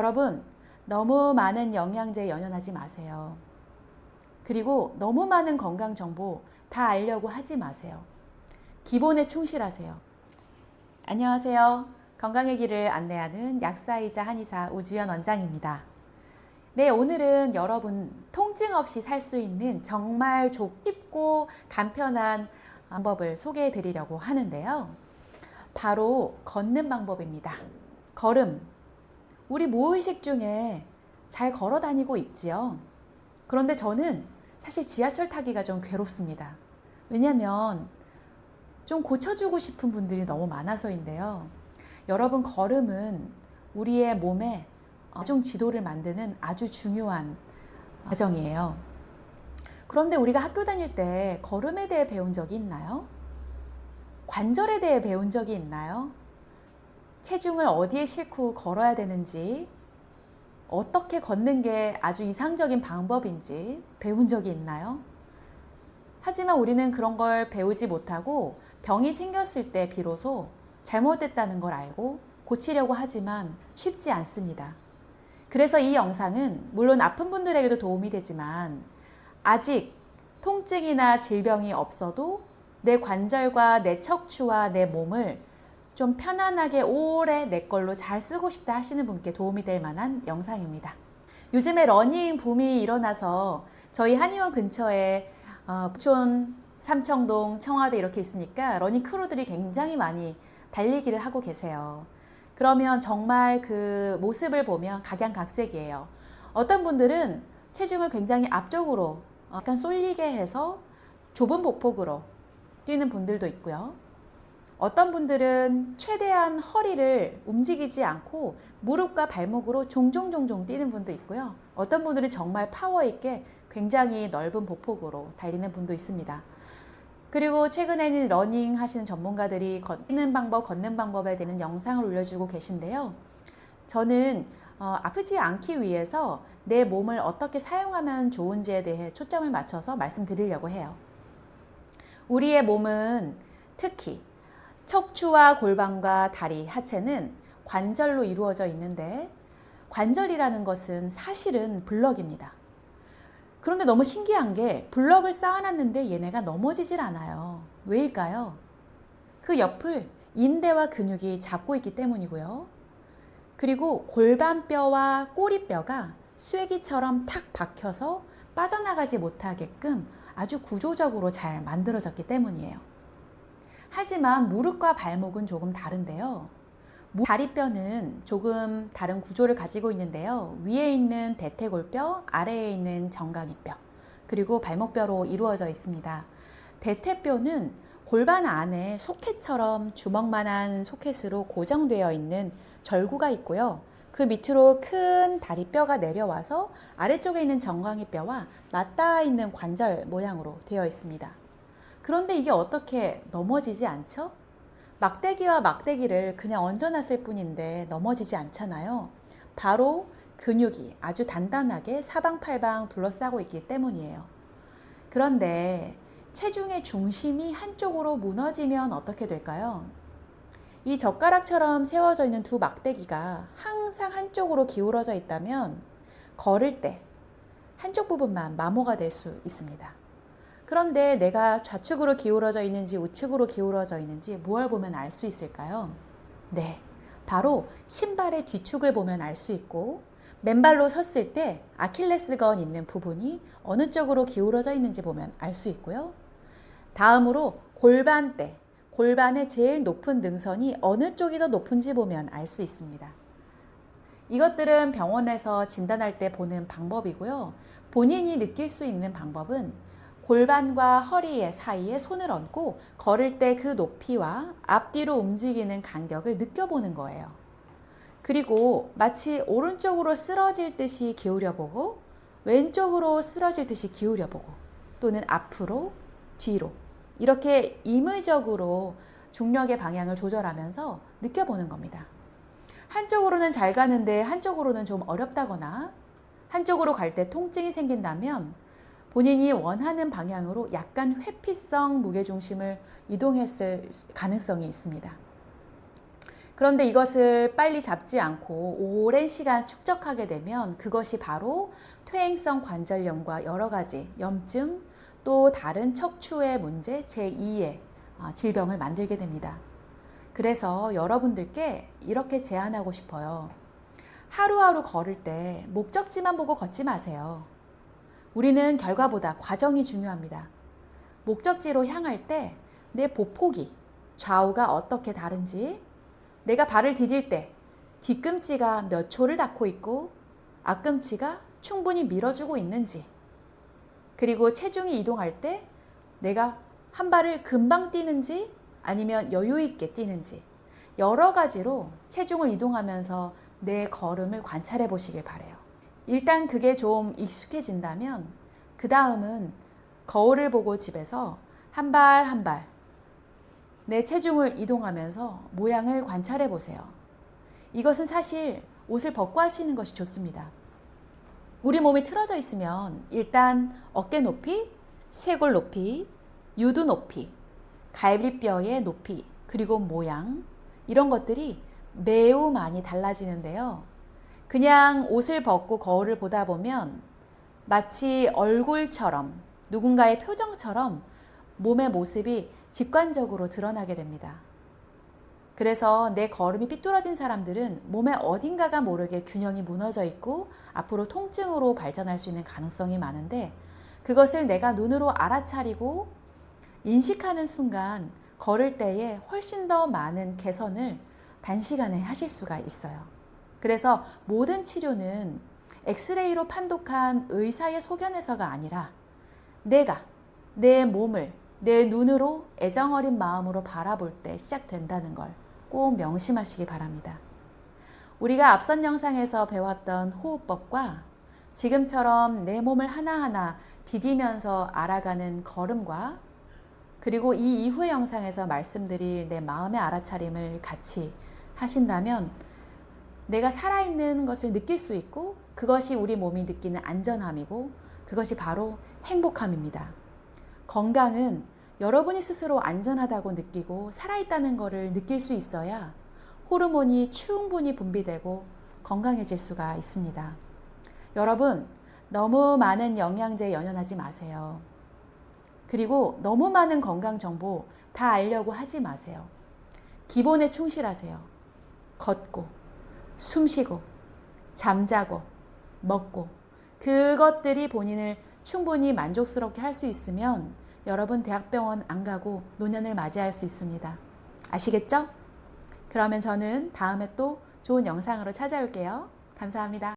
여러분, 너무 많은 영양제에 연연하지 마세요. 그리고 너무 많은 건강 정보 다 알려고 하지 마세요. 기본에 충실하세요. 안녕하세요. 건강의 길을 안내하는 약사이자 한의사 우주연 원장입니다. 네, 오늘은 여러분 통증 없이 살 수 있는 정말 쉽고 간편한 방법을 소개해 드리려고 하는데요. 바로 걷는 방법입니다. 걸음. 우리 무의식 중에 잘 걸어 다니고 있지요. 그런데 저는 사실 지하철 타기가 좀 괴롭습니다. 왜냐면 좀 고쳐주고 싶은 분들이 너무 많아서인데요. 여러분, 걸음은 우리의 몸에 나중 지도를 만드는 아주 중요한 과정이에요. 그런데 우리가 학교 다닐 때 걸음에 대해 배운 적이 있나요? 관절에 대해 배운 적이 있나요? 체중을 어디에 싣고 걸어야 되는지, 어떻게 걷는 게 아주 이상적인 방법인지 배운 적이 있나요? 하지만 우리는 그런 걸 배우지 못하고 병이 생겼을 때 비로소 잘못됐다는 걸 알고 고치려고 하지만 쉽지 않습니다. 그래서 이 영상은 물론 아픈 분들에게도 도움이 되지만 아직 통증이나 질병이 없어도 내 관절과 내 척추와 내 몸을 좀 편안하게 오래 내 걸로 잘 쓰고 싶다 하시는 분께 도움이 될 만한 영상입니다. 요즘에 러닝 붐이 일어나서 저희 한의원 근처에 부촌, 삼청동, 청와대 이렇게 있으니까 러닝 크루들이 굉장히 많이 달리기를 하고 계세요. 그러면 정말 그 모습을 보면 각양각색이에요. 어떤 분들은 체중을 굉장히 앞쪽으로 약간 쏠리게 해서 좁은 보폭으로 뛰는 분들도 있고요. 어떤 분들은 최대한 허리를 움직이지 않고 무릎과 발목으로 종종 뛰는 분도 있고요. 어떤 분들은 정말 파워 있게 굉장히 넓은 보폭으로 달리는 분도 있습니다. 그리고 최근에는 러닝 하시는 전문가들이 걷는 방법, 걷는 방법에 대한 영상을 올려주고 계신데요. 저는 아프지 않기 위해서 내 몸을 어떻게 사용하면 좋은지에 대해 초점을 맞춰서 말씀드리려고 해요. 우리의 몸은 특히 척추와 골반과 다리, 하체는 관절로 이루어져 있는데 관절이라는 것은 사실은 블럭입니다. 그런데 너무 신기한 게 블럭을 쌓아놨는데 얘네가 넘어지질 않아요. 왜일까요? 그 옆을 인대와 근육이 잡고 있기 때문이고요. 그리고 골반뼈와 꼬리뼈가 쇠기처럼 탁 박혀서 빠져나가지 못하게끔 아주 구조적으로 잘 만들어졌기 때문이에요. 하지만 무릎과 발목은 조금 다른데요. 다리뼈는 조금 다른 구조를 가지고 있는데요. 위에 있는 대퇴골뼈, 아래에 있는 정강이뼈, 그리고 발목뼈로 이루어져 있습니다. 대퇴뼈는 골반 안에 소켓처럼 주먹만한 소켓으로 고정되어 있는 절구가 있고요. 그 밑으로 큰 다리뼈가 내려와서 아래쪽에 있는 정강이뼈와 맞닿아 있는 관절 모양으로 되어 있습니다. 그런데 이게 어떻게 넘어지지 않죠? 막대기와 막대기를 그냥 얹어놨을 뿐인데 넘어지지 않잖아요. 바로 근육이 아주 단단하게 사방팔방 둘러싸고 있기 때문이에요. 그런데 체중의 중심이 한쪽으로 무너지면 어떻게 될까요? 이 젓가락처럼 세워져 있는 두 막대기가 항상 한쪽으로 기울어져 있다면 걸을 때 한쪽 부분만 마모가 될 수 있습니다. 그런데 내가 좌측으로 기울어져 있는지 우측으로 기울어져 있는지 무엇을 보면 알 수 있을까요? 네, 바로 신발의 뒤축을 보면 알 수 있고 맨발로 섰을 때 아킬레스건 있는 부분이 어느 쪽으로 기울어져 있는지 보면 알 수 있고요. 다음으로 골반대, 골반의 제일 높은 능선이 어느 쪽이 더 높은지 보면 알 수 있습니다. 이것들은 병원에서 진단할 때 보는 방법이고요. 본인이 느낄 수 있는 방법은 골반과 허리 사이에 손을 얹고 걸을 때 그 높이와 앞뒤로 움직이는 간격을 느껴보는 거예요. 그리고 마치 오른쪽으로 쓰러질 듯이 기울여보고 왼쪽으로 쓰러질 듯이 기울여보고 또는 앞으로, 뒤로 이렇게 임의적으로 중력의 방향을 조절하면서 느껴보는 겁니다. 한쪽으로는 잘 가는데 한쪽으로는 좀 어렵다거나 한쪽으로 갈 때 통증이 생긴다면 본인이 원하는 방향으로 약간 회피성 무게중심을 이동했을 가능성이 있습니다. 그런데 이것을 빨리 잡지 않고 오랜 시간 축적하게 되면 그것이 바로 퇴행성 관절염과 여러 가지 염증 또 다른 척추의 문제 제2의 질병을 만들게 됩니다. 그래서 여러분들께 이렇게 제안하고 싶어요. 하루하루 걸을 때 목적지만 보고 걷지 마세요. 우리는 결과보다 과정이 중요합니다. 목적지로 향할 때 내 보폭이 좌우가 어떻게 다른지, 내가 발을 디딜 때 뒤꿈치가 몇 초를 닿고 있고 앞꿈치가 충분히 밀어주고 있는지, 그리고 체중이 이동할 때 내가 한 발을 금방 뛰는지 아니면 여유 있게 뛰는지 여러 가지로 체중을 이동하면서 내 걸음을 관찰해 보시길 바래요. 일단 그게 좀 익숙해진다면 그 다음은 거울을 보고 집에서 한 발 한 발 내 체중을 이동하면서 모양을 관찰해 보세요. 이것은 사실 옷을 벗고 하시는 것이 좋습니다. 우리 몸이 틀어져 있으면 일단 어깨 높이, 쇄골 높이, 유두 높이, 갈비뼈의 높이, 그리고 모양, 이런 것들이 매우 많이 달라지는데요. 그냥 옷을 벗고 거울을 보다 보면 마치 얼굴처럼, 누군가의 표정처럼 몸의 모습이 직관적으로 드러나게 됩니다. 그래서 내 걸음이 삐뚤어진 사람들은 몸의 어딘가가 모르게 균형이 무너져 있고 앞으로 통증으로 발전할 수 있는 가능성이 많은데, 그것을 내가 눈으로 알아차리고 인식하는 순간 걸을 때에 훨씬 더 많은 개선을 단시간에 하실 수가 있어요. 그래서 모든 치료는 엑스레이로 판독한 의사의 소견에서가 아니라 내가 내 몸을 내 눈으로 애정어린 마음으로 바라볼 때 시작된다는 걸 꼭 명심하시기 바랍니다. 우리가 앞선 영상에서 배웠던 호흡법과 지금처럼 내 몸을 하나하나 디디면서 알아가는 걸음과, 그리고 이 이후의 영상에서 말씀드릴 내 마음의 알아차림을 같이 하신다면 내가 살아있는 것을 느낄 수 있고, 그것이 우리 몸이 느끼는 안전함이고 그것이 바로 행복함입니다. 건강은 여러분이 스스로 안전하다고 느끼고 살아있다는 것을 느낄 수 있어야 호르몬이 충분히 분비되고 건강해질 수가 있습니다. 여러분, 너무 많은 영양제에 연연하지 마세요. 그리고 너무 많은 건강 정보 다 알려고 하지 마세요. 기본에 충실하세요. 걷고, 숨쉬고, 잠자고, 먹고, 그것들이 본인을 충분히 만족스럽게 할 수 있으면 여러분 대학병원 안 가고 노년을 맞이할 수 있습니다. 아시겠죠? 그러면 저는 다음에 또 좋은 영상으로 찾아올게요. 감사합니다.